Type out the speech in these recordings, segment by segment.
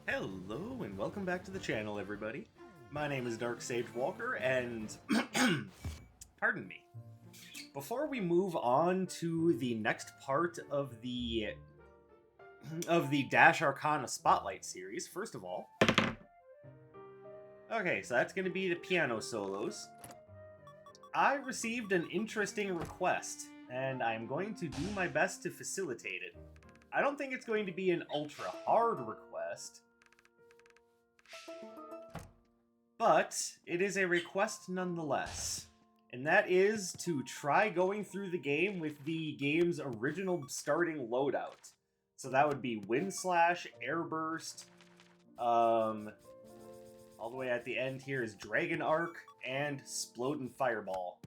Hello and welcome back to the channel, everybody. My name is Dark Sage Walker, and pardon me. Before we move on to the next part of the Dash Arcana Spotlight Series, first of all, okay, so that's going to be the piano solos. I received an interesting request, and I'm going to do my best to facilitate it. I don't think it's going to be an ultra hard request, but it is a request nonetheless. And that is to try going through the game with the game's original starting loadout. So that would be Wind Slash, Airburst, all the way at the end here is Dragon Arc, and Splodin Fireball.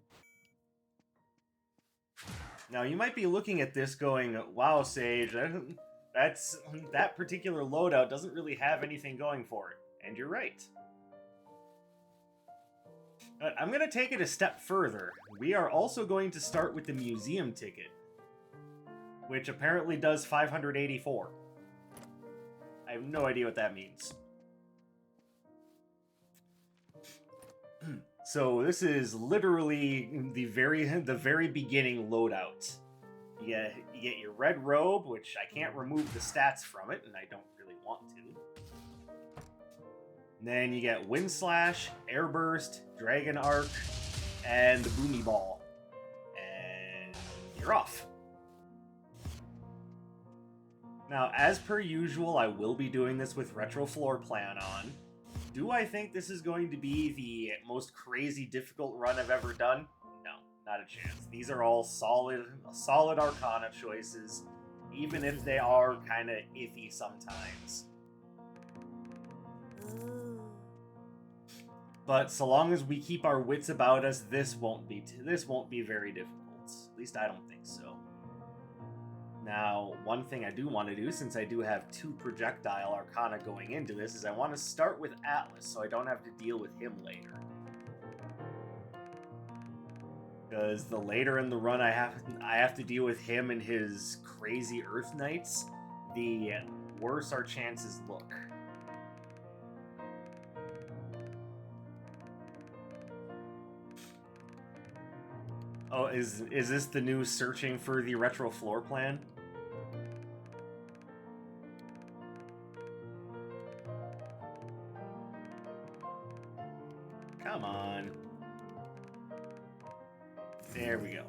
Now you might be looking at this going, wow, Sage, that particular loadout doesn't really have anything going for it. And you're right. But I'm going to take it a step further. We are also going to start with the museum ticket, which apparently does 584. I have no idea what that means. So this is literally the very beginning loadout. You get your red robe, which I can't remove the stats from it, and I don't really want to. And then you get Wind Slash, Airburst, Dragon Arc, and the Boomy Ball. And you're off. Now, as per usual, I will be doing this with Retro Floor Plan on. Do I think this is going to be the most crazy difficult run I've ever done? No, not a chance. These are all solid Arcana choices, even if they are kind of iffy sometimes. But so long as we keep our wits about us, this won't be very difficult. At least I don't think so. Now, one thing I do want to do, since I do have 2 projectile Arcana going into this, is I want to start with Atlas, so I don't have to deal with him later. Because the later in the run I have to deal with him and his crazy Earth Knights, the worse our chances look. Oh, is this the new searching for the retro floor plan? Come on. There we go.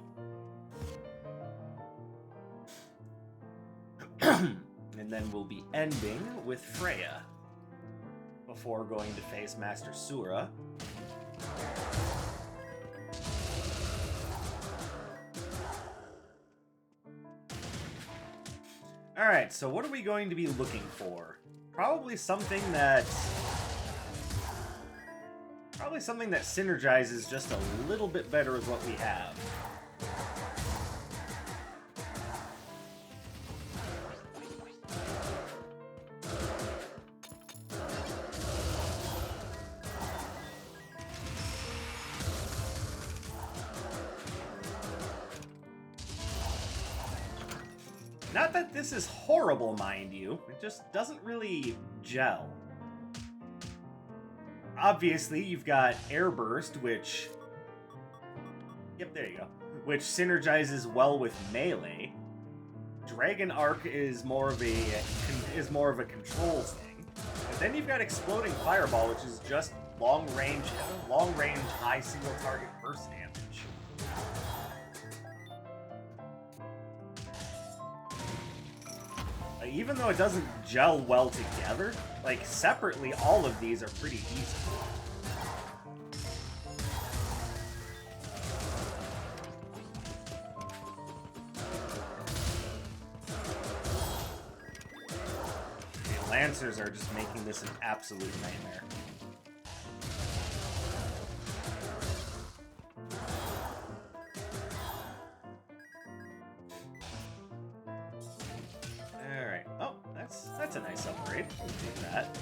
And then we'll be ending with Freya before going to face Master Sura. Alright, so what are we going to be looking for? Probably something that synergizes just a little bit better with what we have. Not that this is horrible, mind you, it just doesn't really gel. Obviously, you've got Airburst, which... Yep, there you go. Which synergizes well with Melee. Dragon Arc is more of a controls thing. And then you've got Exploding Fireball, which is just long range, high single target burst damage. Even though it doesn't gel well together, like, separately, all of these are pretty easy. The Lancers are just making this an absolute nightmare. That's a nice upgrade. We'll do that.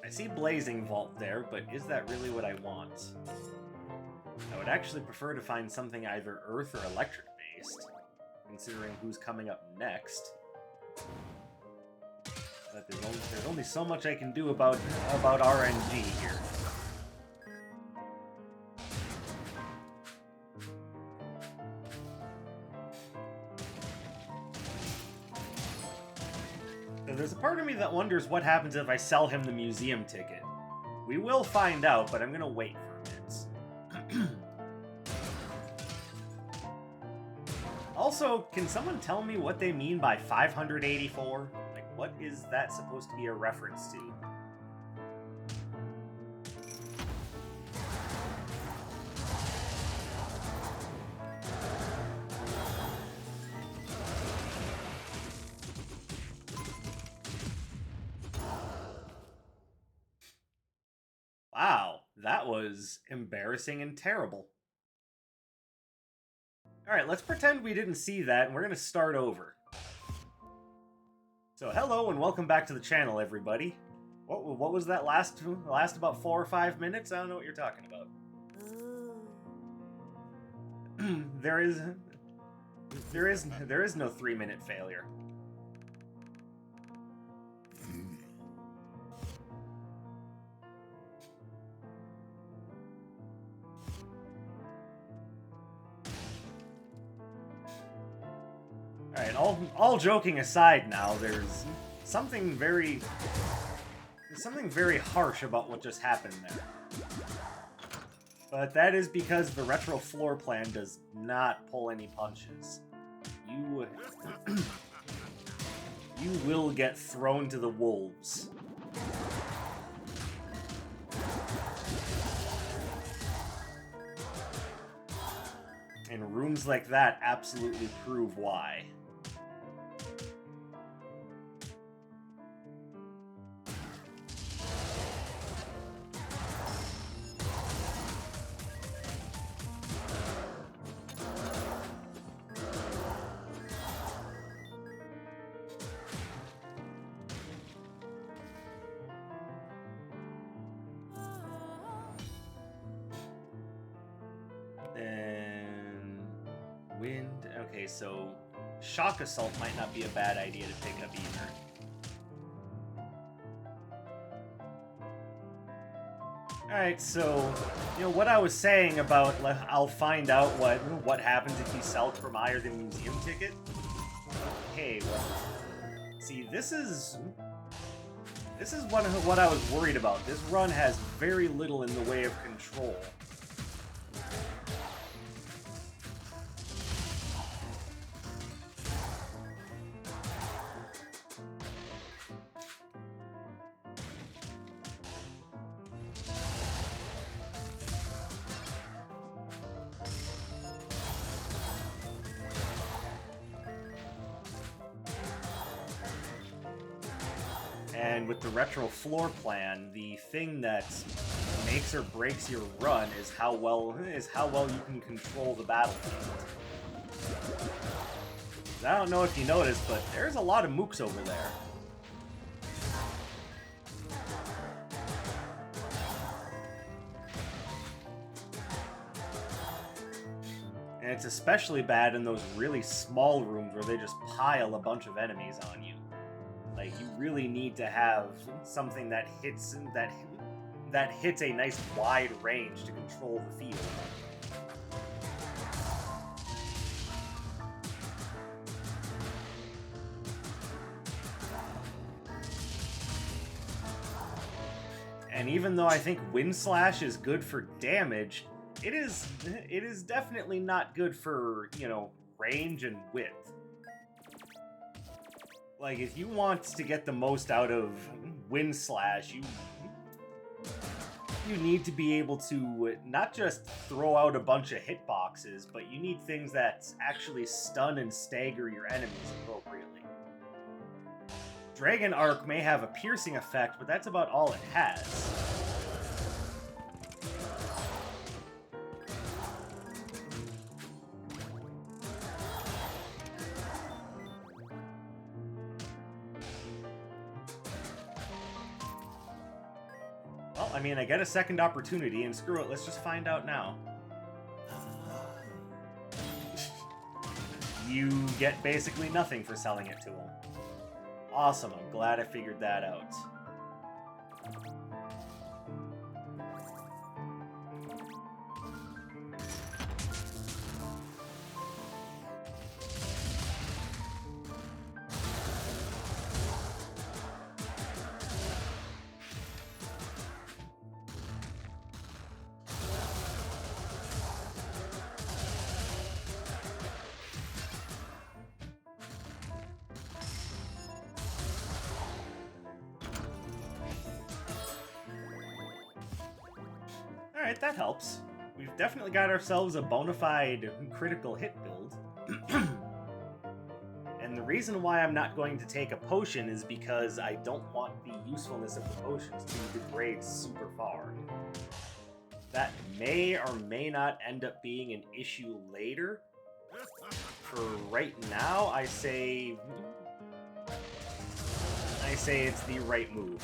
I see Blazing Vault there, but is that really what I want? I would actually prefer to find something either Earth or Electric based, considering who's coming up next. But there's only so much I can do about RNG here. So there's a part of me that wonders what happens if I sell him the museum ticket. We will find out, but I'm gonna wait for a bit. Also, can someone tell me what they mean by 584? Like, what is that supposed to be a reference to? Wow, that was embarrassing and terrible. Alright, let's pretend we didn't see that, and we're going to start over. So, hello and welcome back to the channel, everybody. What was that last about 4 or 5 minutes? I don't know what you're talking about. There is no 3-minute failure. Alright, all joking aside now, there's something very harsh about what just happened there. But that is because the retro floor plan does not pull any punches. You you will get thrown to the wolves. And rooms like that absolutely prove why. Wind. Okay, so shock assault might not be a bad idea to pick up either. Alright, so, you know, what I was saying about I'll find out what happens if you sell Cremire the museum ticket. Okay, well, see, this is what I was worried about. This run has very little in the way of control. And with the retro floor plan, the thing that makes or breaks your run is how well you can control the battlefield. I don't know if you noticed, but there's a lot of mooks over there. And it's especially bad in those really small rooms where they just pile a bunch of enemies on you. Like, you really need to have something that hits a nice wide range to control the field. And even though I think Wind Slash is good for damage, it is definitely not good for, you know, range and width. Like, if you want to get the most out of Wind Slash, you need to be able to not just throw out a bunch of hitboxes, but you need things that actually stun and stagger your enemies appropriately. Dragon Arc may have a piercing effect, but that's about all it has. Well, I mean, I get a second opportunity, and screw it, let's just find out now. You get basically nothing for selling it to him. Awesome, I'm glad I figured that out. Alright, that helps. We've definitely got ourselves a bona fide critical hit build. And the reason why I'm not going to take a potion is because I don't want the usefulness of the potions to degrade super far. That may or may not end up being an issue later. For right now, I say it's the right move.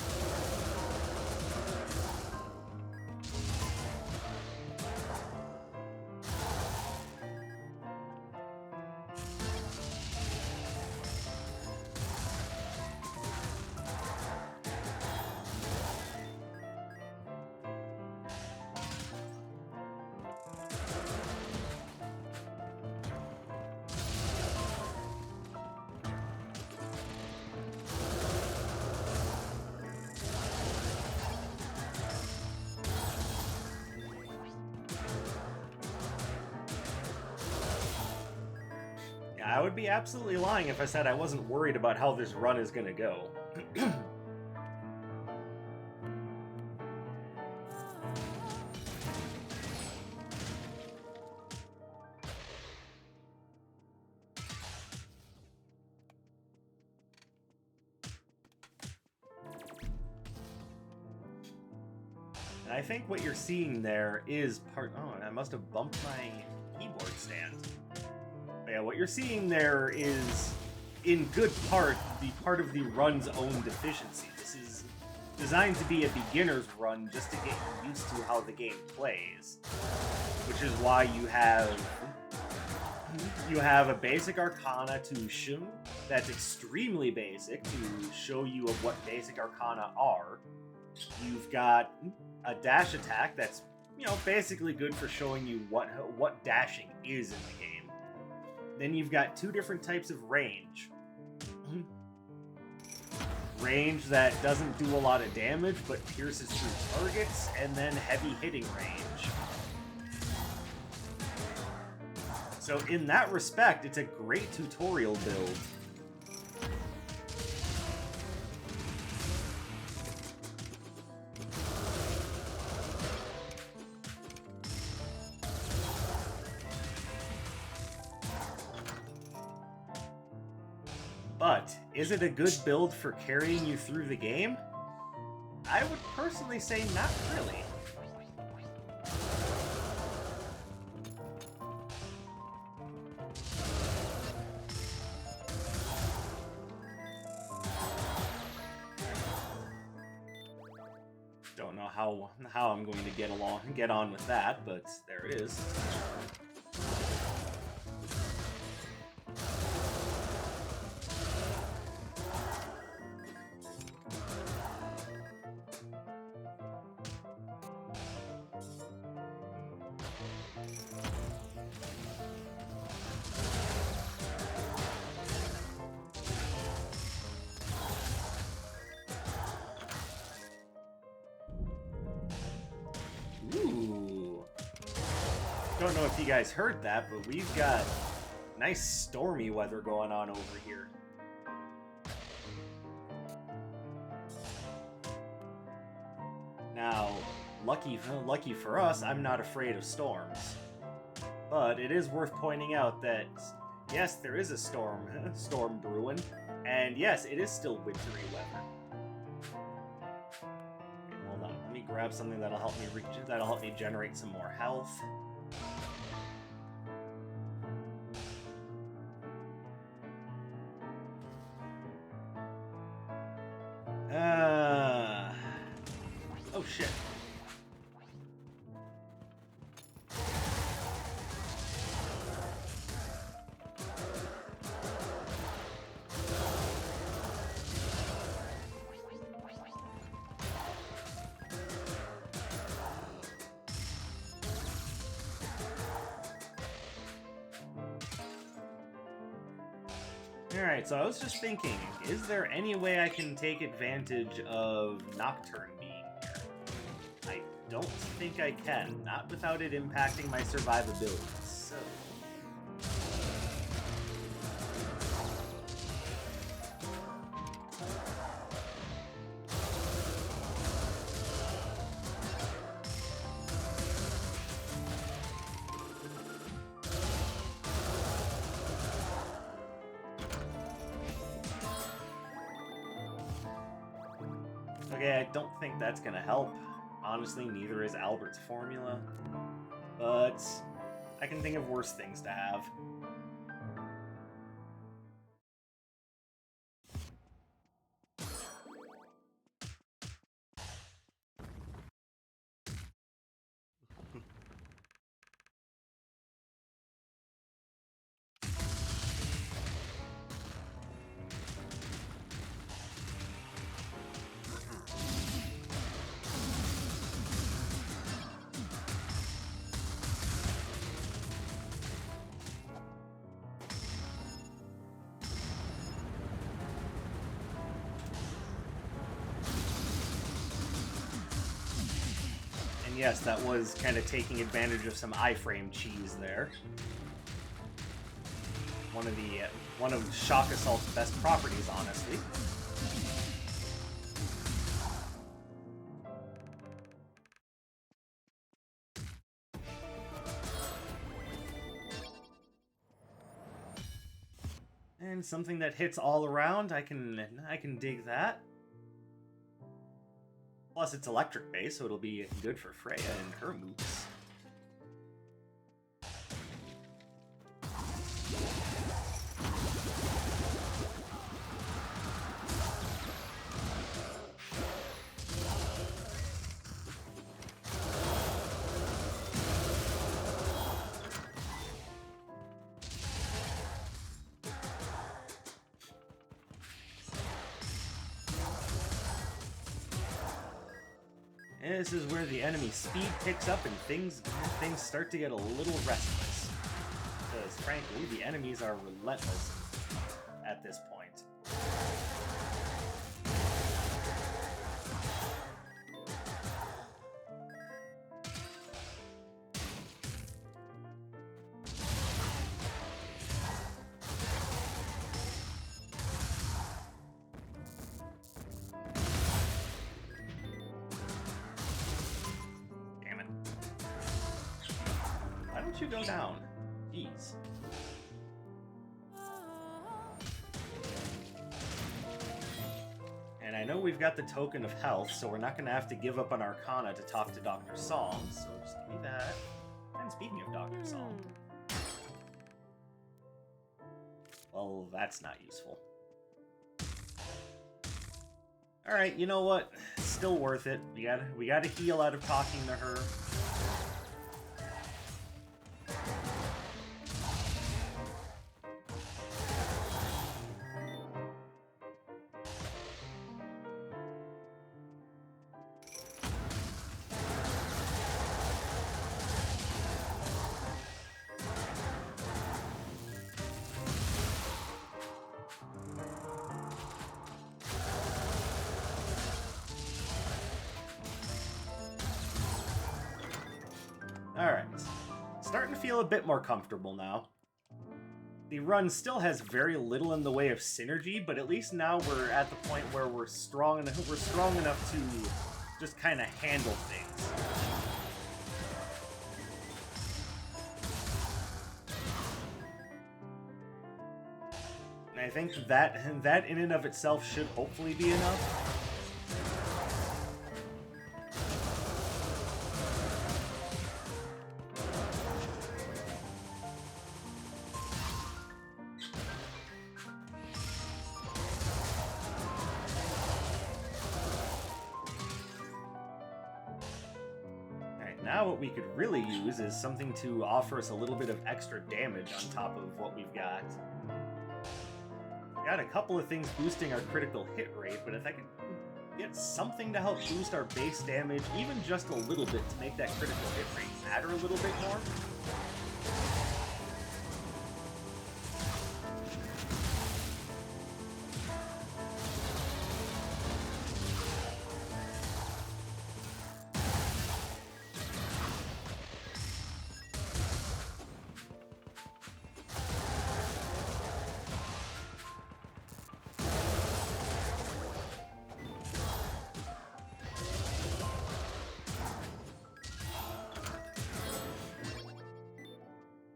I would be absolutely lying if I said I wasn't worried about how this run is going to go. And I think what you're seeing there is part... Oh, I must have bumped my keyboard stand. Yeah, what you're seeing there is, in good part, the part of the run's own deficiency. This is designed to be a beginner's run just to get used to how the game plays. Which is why you have a basic Arcana to Shun that's extremely basic to show you of what basic Arcana are. You've got a dash attack that's, basically good for showing you what dashing is in the game. Then you've got two different types of range. Range that doesn't do a lot of damage, but pierces through targets, and then heavy hitting range. So in that respect, it's a great tutorial build. But, is it a good build for carrying you through the game? I would personally say not really. Don't know how I'm going to get on with that, but there it is. Ooh. Don't know if you guys heard that, but we've got nice stormy weather going on over here. Now, lucky for us, I'm not afraid of storms. But it is worth pointing out that, yes, there is a storm brewing, and yes, it is still wintry weather. Hold on, let me grab something that'll help me generate some more health. Oh shit. Alright, so I was just thinking, is there any way I can take advantage of Nocturne being here? I don't think I can, not without it impacting my survivability, so... Okay, I don't think that's gonna help. Honestly, neither is Albert's formula. But I can think of worse things to have. Yes, that was kind of taking advantage of some iframe cheese there. One of Shock Assault's best properties, honestly. And something that hits all around, I can dig that. Plus, it's electric based, so it'll be good for Freya and her moves. And this is where the enemy speed picks up and things start to get a little restless. Because frankly, the enemies are relentless at this point. You go down. Jeez. And I know we've got the token of health, so we're not going to have to give up on Arcana to talk to Dr. Song, so just give me that. And speaking of Dr. Song... Well, that's not useful. Alright, you know what? Still worth it. We gotta heal out of talking to her. Alright, starting to feel a bit more comfortable now. The run still has very little in the way of synergy, but at least now we're at the point where we're strong enough to just kind of handle things. And I think that in and of itself should hopefully be enough. Now what we could really use is something to offer us a little bit of extra damage on top of what we've got. Got a couple of things boosting our critical hit rate, but if I could get something to help boost our base damage, even just a little bit to make that critical hit rate matter a little bit more.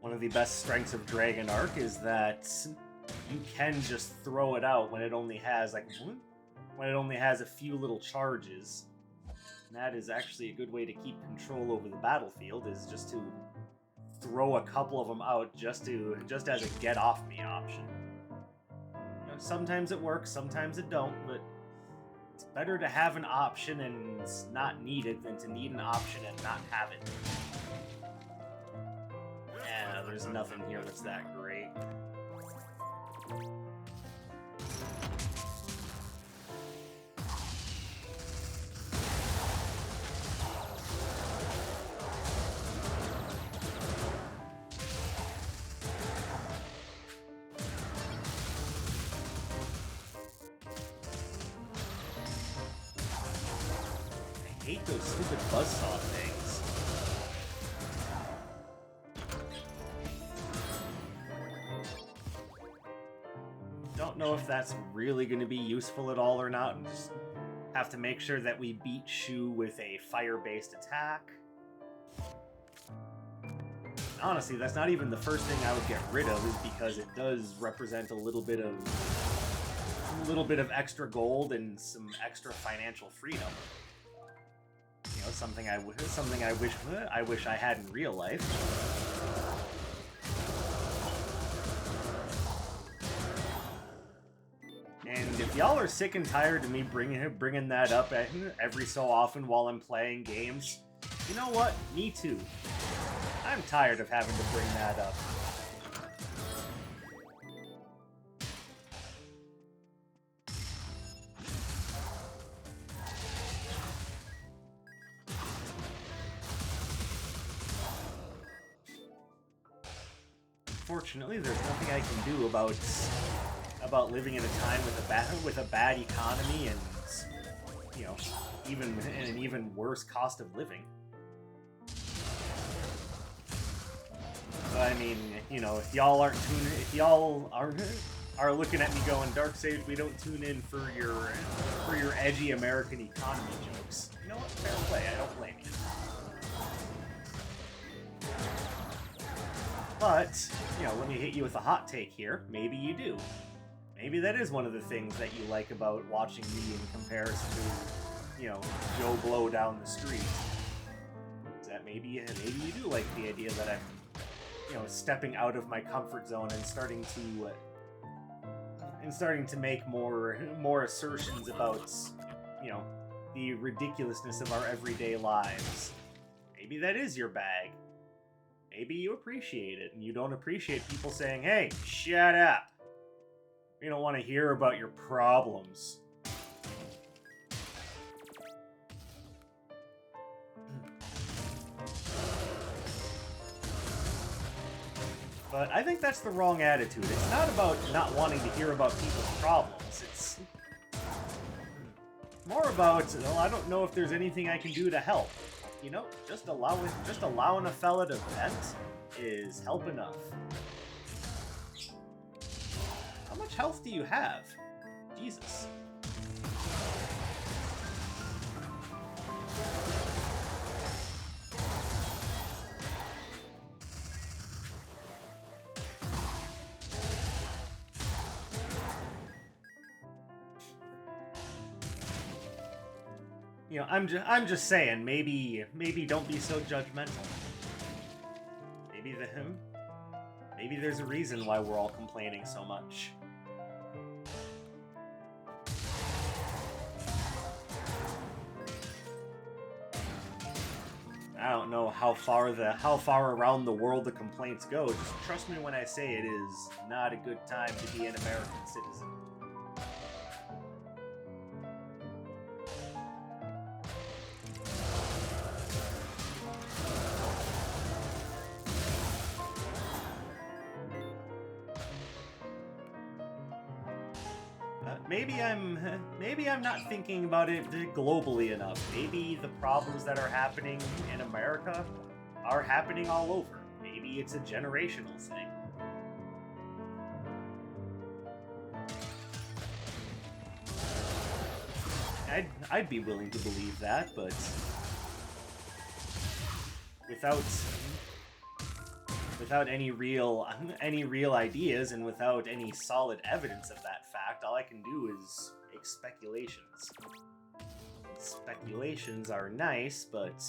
One of the best strengths of Dragon Arc is that you can just throw it out when it only has a few little charges. And that is actually a good way to keep control over the battlefield, is just to throw a couple of them out just as a get off me option. You know, sometimes it works, sometimes it don't, but it's better to have an option and not need it than to need an option and not have it. Yeah, there's nothing here that's that great. I hate those stupid buzzsaw things. Don't know if that's really going to be useful at all or not. And just have to make sure that we beat Shu with a fire-based attack. Honestly, that's not even the first thing I would get rid of, is because it does represent a little bit of extra gold and some extra financial freedom. You know, something I wish I had in real life. And if y'all are sick and tired of me bringing that up every so often while I'm playing games, you know what? Me too. I'm tired of having to bring that up. Unfortunately, there's nothing I can do about living in a time with a bad economy and, you know, an even worse cost of living. But I mean, you know, if y'all are looking at me going, Darkseid, we don't tune in for your edgy American economy jokes. You know what? Fair play. I don't blame you. But, you know, let me hit you with a hot take here. Maybe you do. Maybe that is one of the things that you like about watching me in comparison to, you know, Joe Blow down the street. Is that maybe you do like the idea that I'm, you know, stepping out of my comfort zone and starting to make more assertions about, you know, the ridiculousness of our everyday lives. Maybe that is your bag. Maybe you appreciate it, and you don't appreciate people saying, hey, shut up. We don't want to hear about your problems. But I think that's the wrong attitude. It's not about not wanting to hear about people's problems. It's more about, well, I don't know if there's anything I can do to help. You know, just allowing a fella to vent is help enough. How much health do you have? Jesus. You know, I'm just saying, maybe don't be so judgmental. Maybe there's a reason why we're all complaining so much. I don't know how far around the world the complaints go. Just trust me when I say it is not a good time to be an American citizen. Maybe I'm not thinking about it globally enough. Maybe the problems that are happening in America are happening all over. Maybe it's a generational thing. I'd be willing to believe that, but without any real ideas and without any solid evidence of that fact, all I can do is make speculations. Speculations are nice, but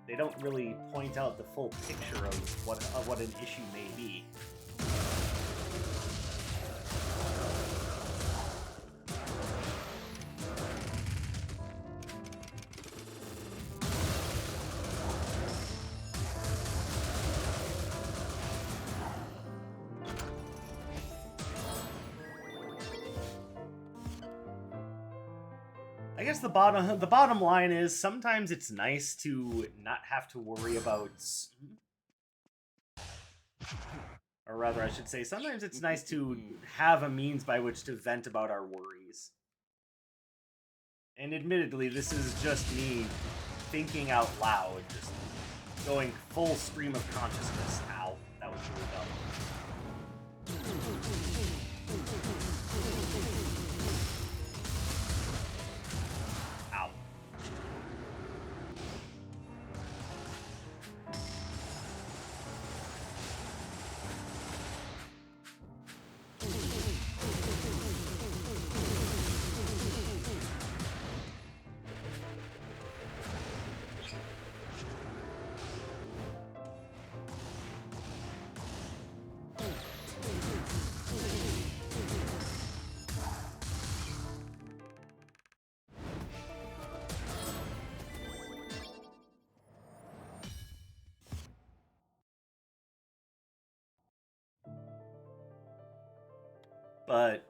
they don't really point out the full picture of what an issue may be. I guess the bottom line is sometimes it's nice to not have to worry about, or rather I should say sometimes it's nice to have a means by which to vent about our worries. And admittedly, this is just me thinking out loud, just going full stream of consciousness. Ow, that was really dumb. Ow. But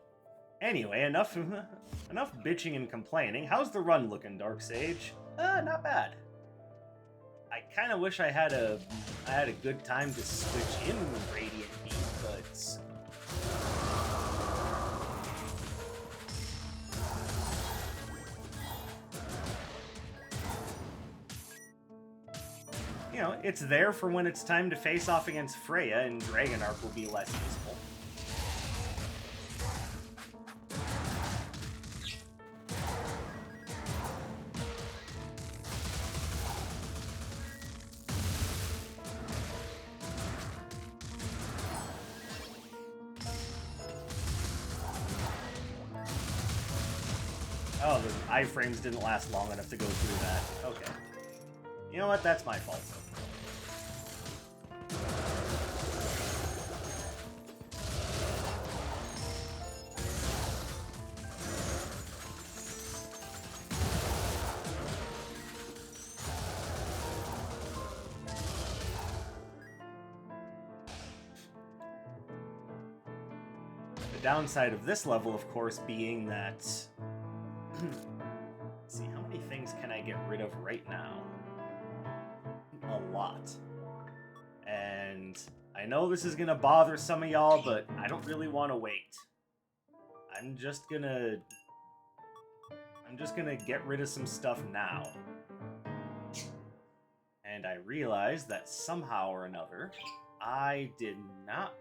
anyway, enough bitching and complaining. How's the run looking, Darksage? Not bad. I kind of wish I had a good time to switch in Radiant Beat, but you know, it's there for when it's time to face off against Freya, and Dragon Arc will be less useful. Oh, the iframes didn't last long enough to go through that. Okay. You know what? That's my fault. The downside of this level, of course, being that... Let's see, how many things can I get rid of right now? A lot. And I know this is gonna bother some of y'all, but I don't really want to wait. I'm just gonna get rid of some stuff now. And I realized that somehow or another, I did not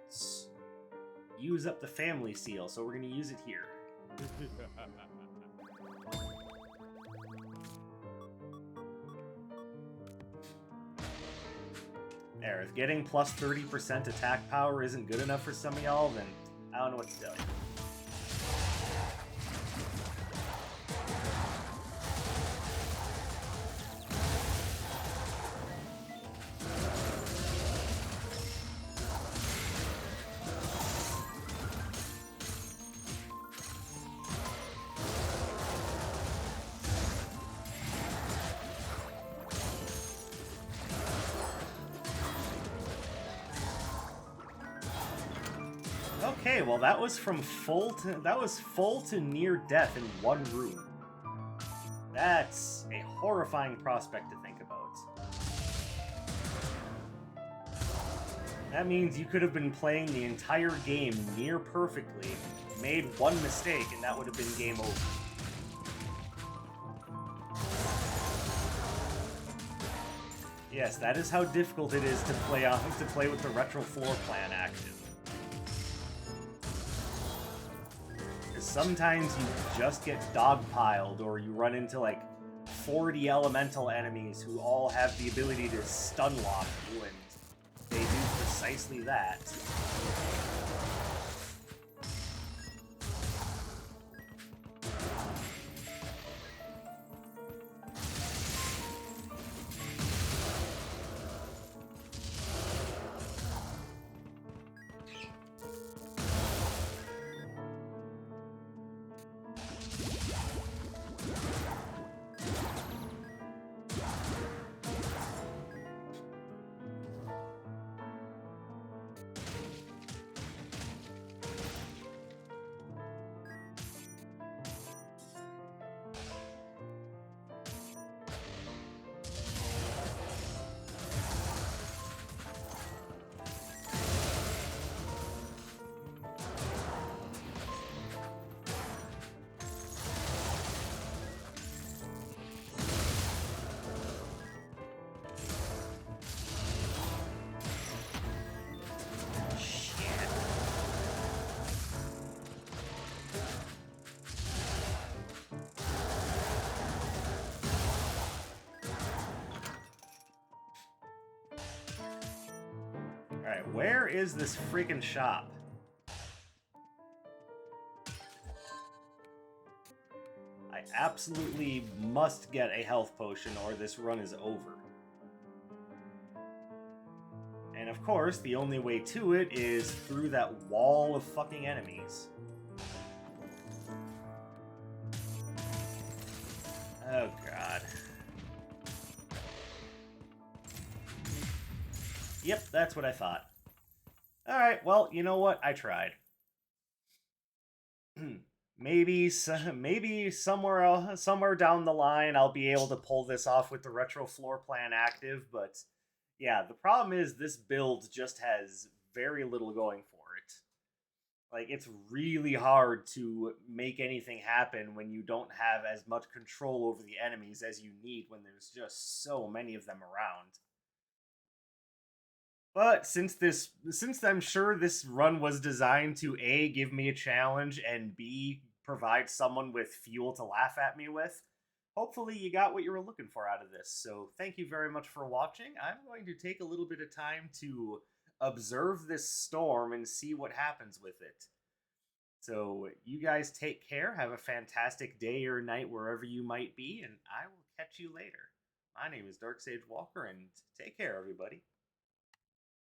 use up the family seal, so we're gonna use it here. There, if getting plus 30% attack power isn't good enough for some of y'all, then I don't know what to tell you. Okay, well that was from full to near death in one room. That's a horrifying prospect to think about. That means you could have been playing the entire game near perfectly, made one mistake, and that would have been game over. Yes, that is how difficult it is to play with the retro floor plan active. Sometimes you just get dogpiled, or you run into like 40 elemental enemies who all have the ability to stun lock you, and they do precisely that. Alright, where is this freaking shop? I absolutely must get a health potion or this run is over. And of course, the only way to it is through that wall of fucking enemies. Oh god. Yep, that's what I thought. Alright, well, you know what? I tried. maybe somewhere down the line I'll be able to pull this off with the retro floor plan active, but yeah, the problem is this build just has very little going for it. Like, it's really hard to make anything happen when you don't have as much control over the enemies as you need when there's just so many of them around. But since I'm sure this run was designed to A, give me a challenge, and B, provide someone with fuel to laugh at me with, hopefully you got what you were looking for out of this. So thank you very much for watching. I'm going to take a little bit of time to observe this storm and see what happens with it. So you guys take care, have a fantastic day or night wherever you might be, and I will catch you later. My name is Dark Sage Walker, and take care, everybody.